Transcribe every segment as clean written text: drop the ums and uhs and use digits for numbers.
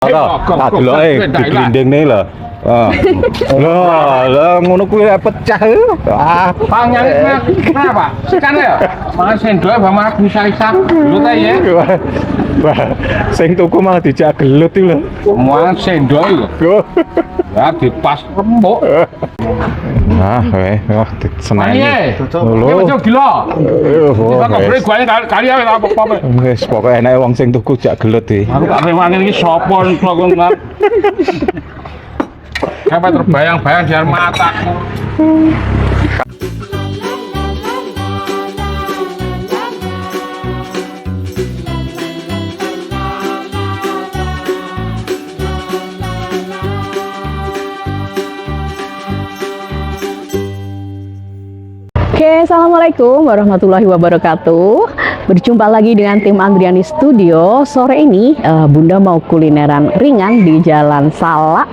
Tak deloke diglindingne lho. Lah ngono kuwi pecah. Panjangnya kenapa? Sekarang ya, makan sendok sama bisa-bisa. Lu tahu ya? Wah, sing tuku malah dijak gelut iki lho. Makan sendok lho. Ya dipas rembuk. Nah, seneng. Ayo, lho. coba gila. Kita kok beri gue kali ya apa-apa. Wis pokoke enek wong sing tuku jak gelut iki. Aku gak rewangi iki sapa kok ngat. Sampai terbayang-bayang di air mataku. Oke, assalamualaikum warahmatullahi wabarakatuh. Berjumpa lagi dengan tim Andriani Studio. Sore ini Bunda mau kulineran ringan di Jalan Salak,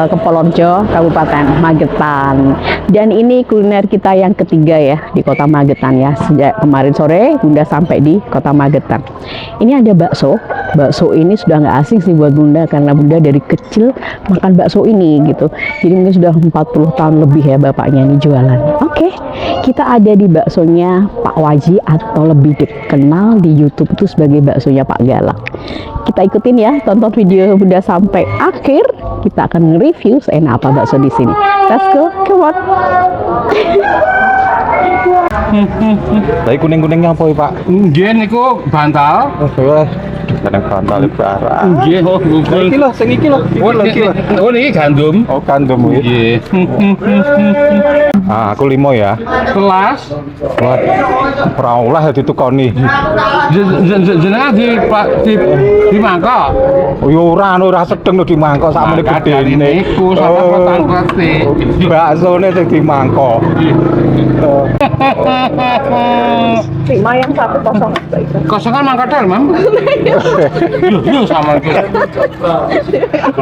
Kepolorjo, Kabupaten Magetan. Dan ini kuliner kita yang ketiga ya di Kota Magetan ya. Sejak kemarin sore Bunda sampai di Kota Magetan. Ini ada bakso. Bakso ini sudah nggak asing sih buat Bunda karena Bunda dari kecil makan bakso ini gitu. Jadi mungkin sudah 40 tahun lebih ya bapaknya ini jualan. Oke, kita ada di baksonya Pak Waji atau lebih dikenal di YouTube itu sebagai baksonya Pak Galak. Kita ikutin ya, tonton video Bunda sampai akhir. Kita akan nge-review enak apa bakso di sini. Let's go, come on. Tapi kuning-kuningnya apa Pak? Nggih niku bantal. Kadang bantal barang. Nggih, Iki lho, sing iki lho. Oh niki gandum. Oh, gandum iki. Nggih. Ah, aku 5 ya. Kelas Wah, ora olah ditukoni. jenengan di mangkok. Oh, ya ora sedeng lho di mangkok sakmene gedene. Niku sama potang-potang. Baksone sing di mangkok. Lima yang 1-0. Kosongan mangkadal, Mam. Yo sama iki.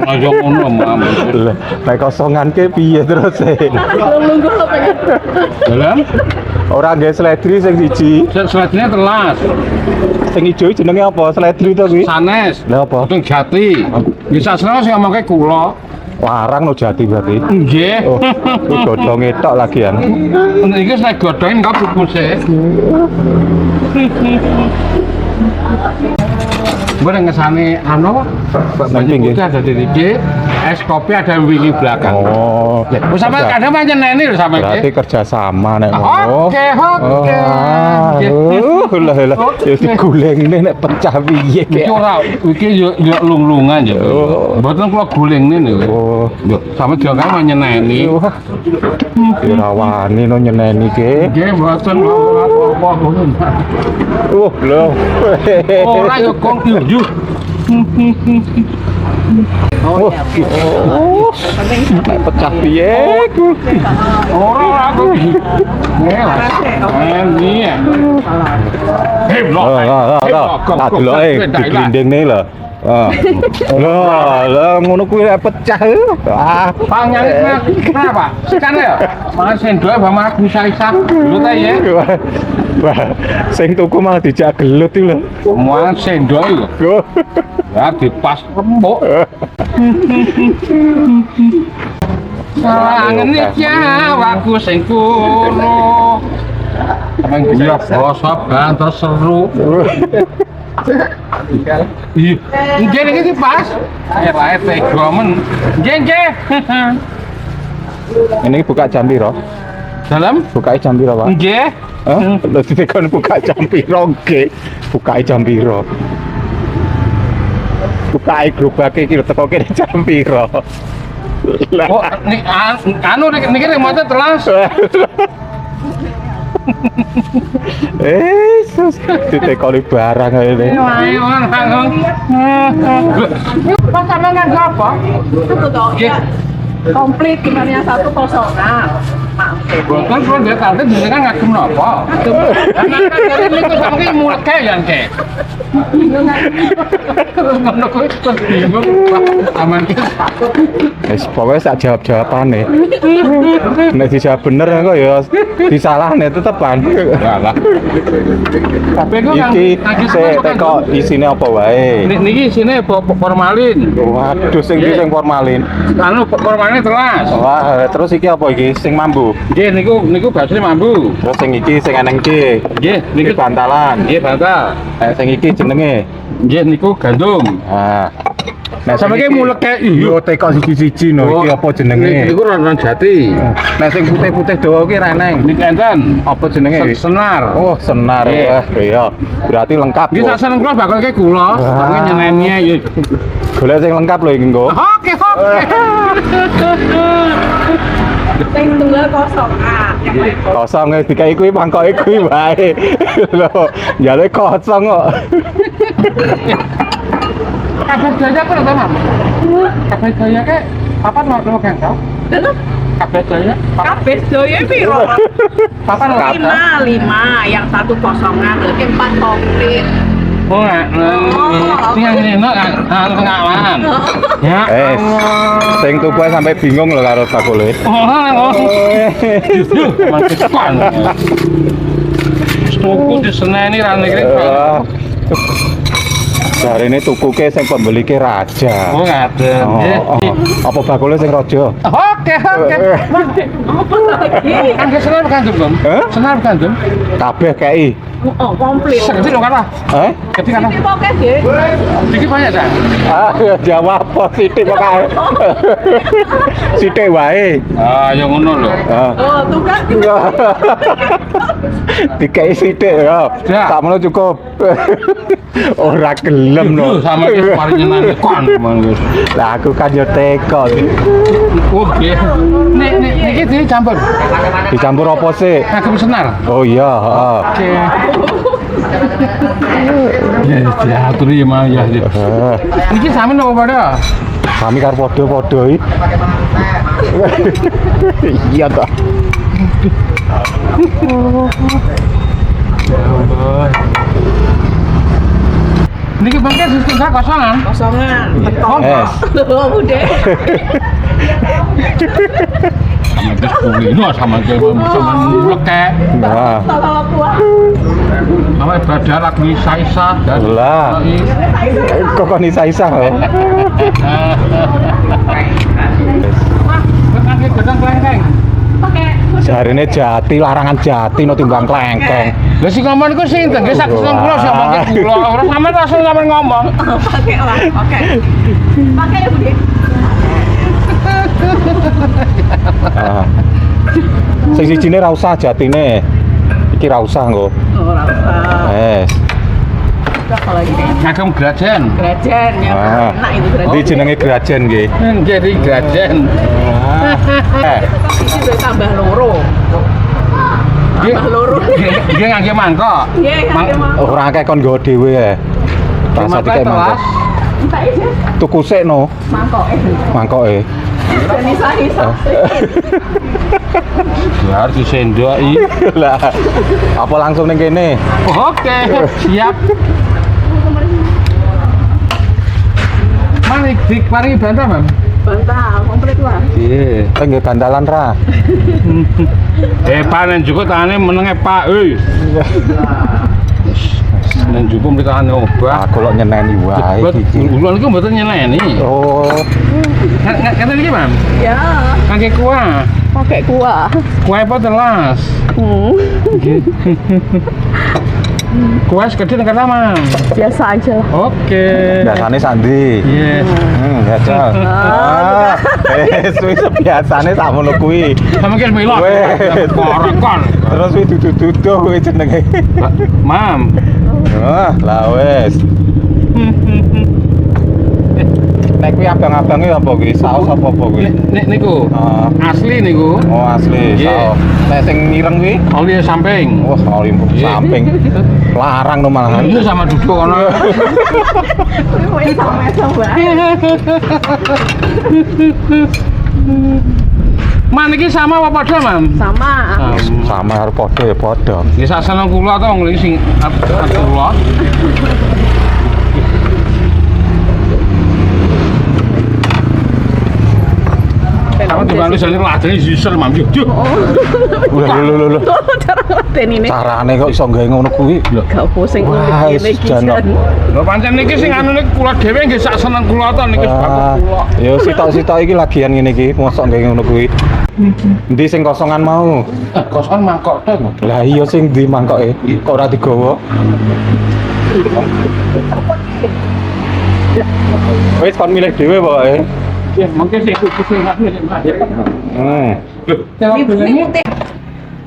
Aja ngono, Mam. Lah, nek kosongan ke piye terus e? Nunggu lo pengen. Dalam Ora nggih sledri sing siji. selatnya telas. Sing ijo jenenge apa? Sledri to kuwi? Sanes. Lah apa? Kutung jati. Bisa seneng sing ngomongke kula. Larang lo jati berarti. Nggih. Oh, ku godhonge tok lagian. Iki saya godhongin kok pupuse. Boleh ngesani anu, banyak pinggir. putih ada di sini, es kopi ada di belakang. Oh, Oh, sama kadang macam neni loh sama berarti ini. kerja sama nek ngono. Oke, oke. Lah. Ya diguleng nek pecah piye Iki ora, iki yo lung-lungan ya. Oh. Mboten kula guling niku. Oh, Yo, sama dia kan nyeneni. wah. Ora wani no nyeneni ke. Nggih, mboten apa-apa. Lho. Ora yo kong yo. Oh, nek pecah piye ku. Ora aku. Ngelas. Ini ya. Hei, blok. Tak deloke diglindingne lho. Lah ngono kuwi pecah. Panjangnya kenapa? Sekarang ya, makan sendok sama bisa-bisa. Lu tahu ya? Wah, sing tuku malah dijak gelut iki lho. Makan sendok lho. Ya dipas rembuk. Sangen iki awakku sing kuno. Sampeyan gula basa banter seru. Iya, nggih niki dipas. Ya wae tega men. Nggih nggih. Ini buka jam piro? Dalam? Buka jam piro, Pak? Nggih. Hah? Lho ditekan buka jam piro nggih? Buka jam piro? Buka gerobake iki teko kene jam piro? Lah. Oh, anu niki remote telas. Sus, ditekoni barang ini. Ayo, langsung. Pas sampean nganggo apa? Itu toh, Nggih. komplit gimana 1-0. Boten kula nggih kanthi jenengan ngagem napa? Karena dari niku sampe mulke ya nggih. Terus ngono kuwi terus bingung aman ki. Wis pokoke sak jawab-jawabane. Nek dijawab bener kok ya disalahne tetepan. Lah. Tapi kok Iki sik teko isine apa wae. niki isine formalin. Waduh sing iki sing formalin. Anu formalin telas. Wah, terus iki apa iki sing mambu? Nggih niku basine mambu. Terus sing iki sing eneng iki. Nggih Iki niki bantalan. nggih bantal. Sing iki jenenge. Nggih niku gandum. Ah. Nek Sampe ki mulek kae yo teko siji-siji no iki apa jenenge? Niku ron jati. Nek sing putih-putih dawa ki reneng. Niki enten. Apa jenenge? Senar. Oh, senar. Nggih. Wah, iya. Berarti lengkap. Nggih sak seneng kula bakal ke kula. Tapi nyeneni ya. Golek sing lengkap lho iki, Nggo. Oke. Sing tunggal kosong Kosong dikai kuwi mangkoke kuwi wae. Lho, jale kosong kok. Kabeh daya kok lho, Mam. Kabeh daya ke papan lho kan tau? Kabeh daya. kabeh doyo piro? Papan lho. 5 yang satu kosongan berarti 4 komplit. Oh, ini ngawan. Ya. Sing tuku sampe bingung lho karo bakule. Oh. Makin Tuku diseneni ra niki. Jarine tukuke sing pembelike raja. Oh, ngaten. Apa bakule sing raja? Oke. Apa lagi? Angge senar kandum, Bang. Hah? Senar kandum. Kabeh kei. Oh, komplit. Segede lho kan. Heh? Gede kan. Ini poke deh. Diki banyak dah. Ah, jawab apa sithik kok kae. Sithik wae. Ah, yang ngono lho. Ah. Oh, tuh kan. Dikai sithik ya. Ya. Sakmono cukup. Ora gelem no. Sama ki paling nyenani kon manggus. Lah aku kan yo teko. Oke. Niki dicampur. Dicampur apa sih? Kagem senar. Oh iya, heeh. Oke. Ya, diatur ya mau ya. Heeh. Niki sami nopo pada? Kami karo padha-padha iki. Iya toh. Niki bangke sistem sak kosongan. Kosongan. Beton. Es. Oh, udah. Sama leke. Nah, Kalau aku Sama badar lagi isa-isa dan lah. Kok kon isa-isa kok. Pakai gedang klengkeng. pakai Jarine jati larangan jati no timbang klengkeng. Lah sing ngomong iku sinten? Nggih sak seneng kula sing pakai kula. Ora sampean langsung sampean ngomong. pakai lah, pakai. Pakai ya, Budi. Ah. Sing sijine ra usah jatine. Iki ra usah nggo. Oh, rasa. Kalau gini. Ngagem grajen. Grajen ya. Ah. Enak itu grajen. Iki jenenge grajen nggih. Jadi grajen. Ini udah tambah loro. Tambah loro. Dia ngangge mangkok. Iya, ngangge mangkok. Ora akeh kon nggo dhewe ya. Rasa Mangkok dikai telas. mangkok. Entah aja Tuku sik no mangkok. mangkoke. Bisa-bisa. Biar disendoki. Lah, apa langsung ning kene? Oke, siap. Mari diparingi bantah, Mam. Bantal, komplit lah. Iya. Nggih bandalan ra. Panen juga tane menenge Pak, euy. Nen juga mrikane obah. Aku lho nyeneni wae iki. Ulun iku mboten nyeneni. Oh, Ngeten iki, Mam. Ya, Kangge kuah. pakai kuah. Kuah apa telas? Kuah segede nang Mam. Biasa aja lah. Oke. biasane sandi. Iya. Jajal. Ah, wis biasane sakmono kuwi. Sama ki melok. Wes. Korekon. Terus kuwi dudu-dudu kuwi jenenge. Mam. Ah, lah wis. Nek kuwi abang-abange apa kuwi? Saus apa kuwi? Nek niku. Ah. Asli niku. Oh, asli. Iya. Saus. Nek sing ireng kuwi? Oli samping. Wah, oli Iya. samping. Larang no malahan. Itu sama duduk kono. Kuwi sama-sama. Man iki sama apa padha, Mam? Sama. Sama karo padha ya padha. Nggih saseneng kula to wong sing kula. Aku dibantu sing ladeni sisel, Mam. Yuk. Lho. Cara ngeladen ini. Carane kok iso gawe ngono kuwi. Gak pusing Wah, ngene iki. jan. Lho pancen niki sing anu niki kula dhewe nggih sak seneng kula to niki bagus kula. Ya sitok-sitok iki lagian ngene iki, mosok gawe ngono kuwi. Endi sing kosongan mau? Kosong mangkok to. Lah iya sing ndi mangkoke? Kok ora digawa? Wis kon milih dhewe pokoke. Ya mungkin sing sing anu sing Mbak.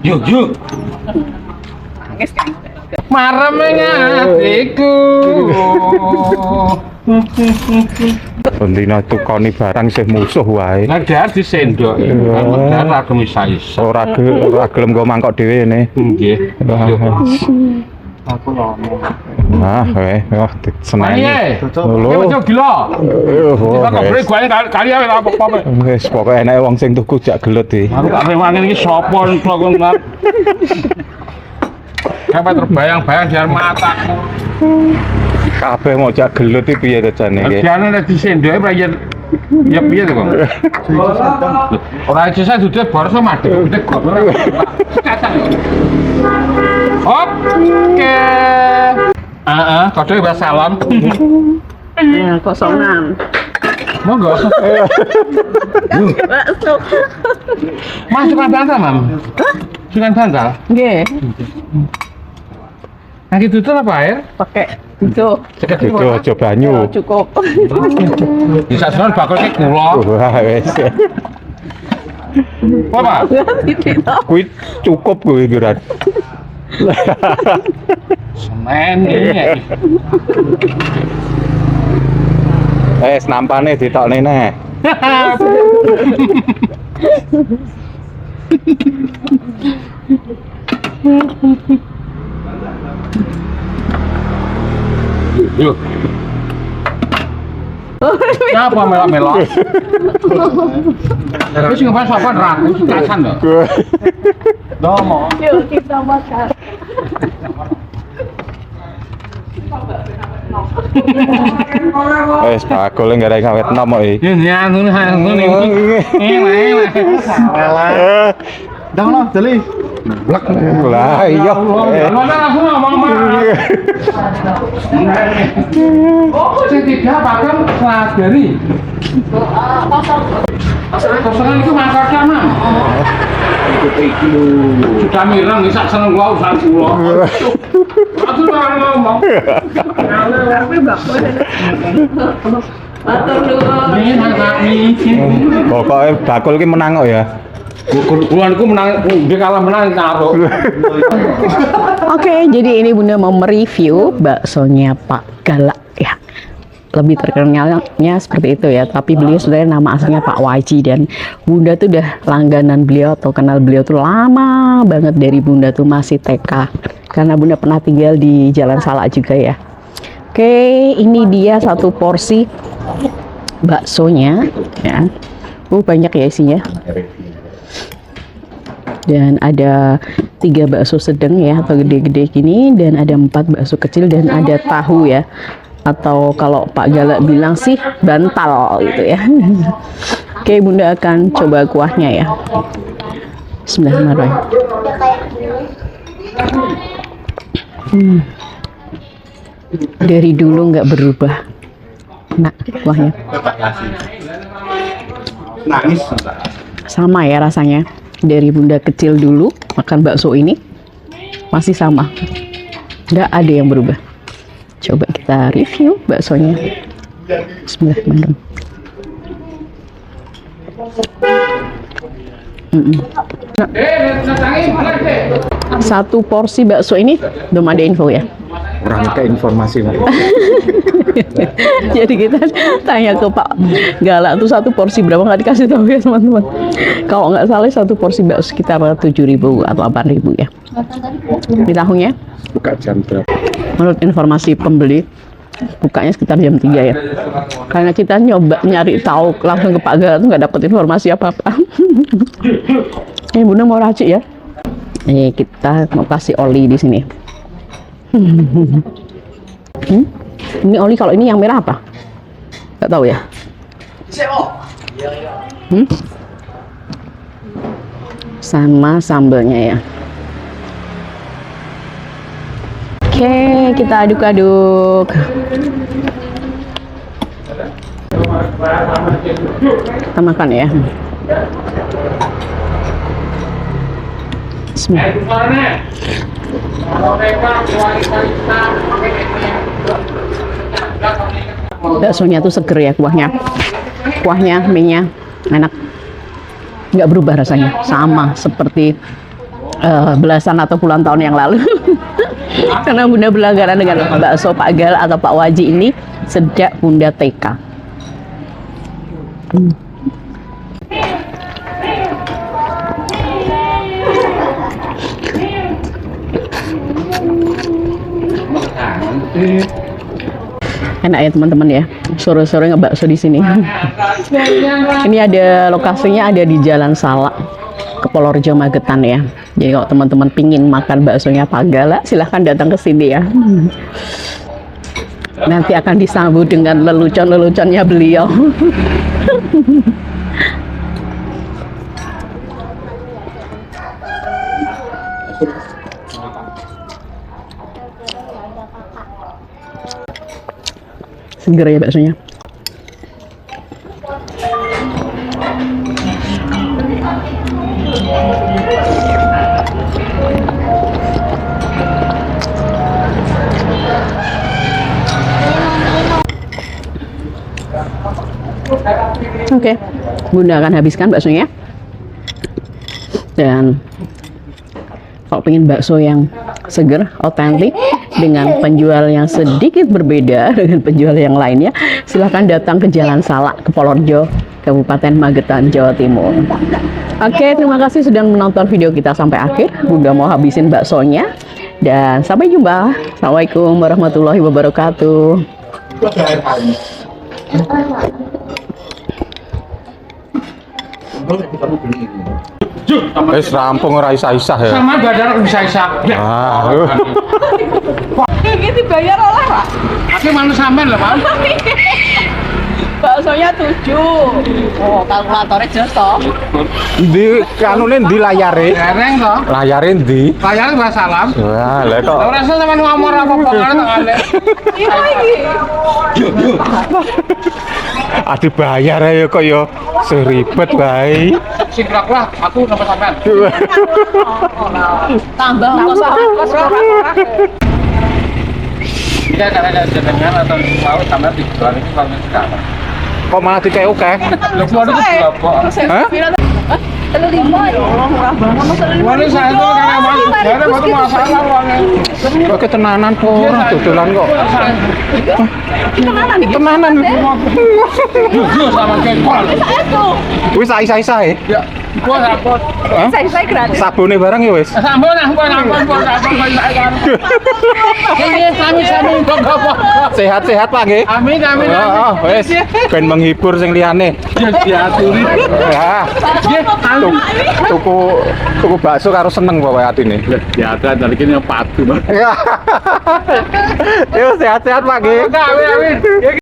Yuk. Nangis kan. Marem ngatiku. Bendina tukoni barang sih musuh wae. Nek dar disendoki, dar ra iso. Ora gelem go mangkok dhewe ne. Nggih. Aku ngomong. Nah, wah seneng. Ayo. Lho. Ojo gila. Kita kok bre gua kali ae apa-apa. Wis pokoke enake wong sing tuku jak gelut iki. Aku gak rewangi iki sapa kok ngono. Sampai terbayang-bayang di mataku. Kabeh mau jak gelut iki piye to jane iki? Jane nek disendoke ora ya piye to kok. Ora bisa duduk baru sama madhep kok. Oke. Kode wassalam. Ya, kosongan. Monggo. Bakso. Mas suka bantal, Mam? Suka bantal? Nggih, Nah, itu apa air? pakai itu. Itu aja banyu. Cukup. Bisa senar bakal ke kula. Wah, wis. Apa? Kuwi cukup kuwi Gurat. Semen ini. Nampane ditokne neh. Yuk. Apa melok-melok? Wis ngapa sapa ragu kasan lho. Domo. Yuk kita makan. Bakul nggak ada ngawet nom iki. Ya anu Dang lo, jeli. Blek. Lah iya. Mana langsung ngomong sing tidak bakal selagari. Kosongan itu mangkoknya, Mam. Sudah mireng iki sak seneng kula usaha kula. Aku ora ngomong. Tapi bakso. Matur nuwun. Ini nang Pokoknya bakul ki menang kok ya. Bulanku menang, dia kalah menang taruh. Oke, jadi ini Bunda mau mereview baksonya Pak Galak ya. Lebih terkenalnya seperti itu ya, tapi beliau sebenarnya nama aslinya Pak Waji dan Bunda tuh udah langganan beliau atau kenal beliau tuh lama banget dari Bunda tuh masih TK. Karena Bunda pernah tinggal di Jalan Salak juga ya. Oke, ini dia satu porsi baksonya ya. Banyak ya isinya. Dan ada 3 bakso sedang ya atau gede-gede gini, dan ada 4 bakso kecil, dan ada tahu ya, atau kalau Pak Galak bilang sih bantal gitu ya. Oke, Bunda akan coba kuahnya ya. Bismillahirrahmanirrahim. Dari dulu nggak berubah. Nah, kuahnya Nangis. sama ya rasanya. Dari Bunda kecil dulu makan bakso ini masih sama, nggak ada yang berubah. Coba kita review baksonya. Bismillahirrahmanirrahim. Satu porsi bakso ini belum ada info ya. Kurang ke informasi. Jadi kita tanya ke Pak Galak tuh satu porsi berapa, nggak dikasih tahu ya teman-teman. Kalau nggak salah satu porsi bakso sekitar 7.000 atau 8.000 ya. Di tahunya Buka jam berapa? menurut informasi pembeli bukanya sekitar jam 3 ya. Karena kita nyoba nyari tahu langsung ke Pak Gal tuh nggak dapet informasi apa-apa. Ini Bunda mau racik ya. Ini kita mau kasih oli di sini. Ini oli, kalau ini yang merah apa? Nggak tahu ya. Sama sambelnya ya. Oke, kita aduk-aduk. Kita makan ya. Bismillah. Baksonya tuh seger ya, kuahnya, mie-nya enak, nggak berubah rasanya, sama seperti belasan atau puluhan tahun yang lalu. Karena Bunda berlangganan dengan bakso Pak Gal atau Pak Waji ini sejak Bunda TK. Enak ya teman-teman ya, sore-sore ngebakso di sini. Ini ada lokasinya, ada di Jalan Salak, Kepolorjo, Magetan ya. Jadi kalau teman-teman pingin makan baksonya Pak Gal, silahkan datang ke sini ya. Nanti akan disambut dengan lelucon-leluconnya beliau. Seger ya baksonya. Oke, Bunda akan habiskan baksonya. Dan kalau pengen bakso yang seger, otentik, dengan penjual yang sedikit berbeda dengan penjual yang lainnya, silahkan datang ke Jalan Salak, Kepolorjo, Kabupaten Magetan, Jawa Timur. Oke, terima kasih sudah menonton video kita sampai akhir. Bunda mau habisin baksonya. Dan sampai jumpa. Assalamualaikum warahmatullahi wabarakatuh. Wis rampung ora isa-isa ya. Sama badar bisa-bisa. Ah. Ini dibayar oleh Pak. Aku mana sampean lho, Pak? Baksonya 7. Oh, kalkulatornya jelas toh. Di kanune ndi layare? Dereng toh. Layare ndi? Layar Mbak Salam. Wah, lha kok. Ora usah sampean ngomong apa-apa kan tangane. Iya lagi. Adi bayar ya kok ya seribet bae. Singkrak lah, aku nomor sampean. Tambah ongkos ora. Tidak ada jenengan atau mau sampean dijual ini kalau sekarang. Kok malah dikek oke? Lho kuwi itu berapa? Hah? Telu 5 ya Allah, murah banget. Masa telu 5. Wali saya itu karena mau jadi waktu masalah uangnya. Kok ketenanan kok ora dodolan kok. Tenanan. Jujur sama kekol. Wis isa-isa e. Ya, gua rapot. Hah? Saya gratis. Sabune barang ya wis. Sampun ampun kan. Ini sami-sami kok apa. Sehat-sehat Pak nggih. Amin amin. Oh, wis ben menghibur sing liyane. Ya diaturi. Ya. Tuku bakso karo seneng pokoke atine. Ya ada dari kene patu. Ya. Yo sehat-sehat Pak nggih. Amin amin.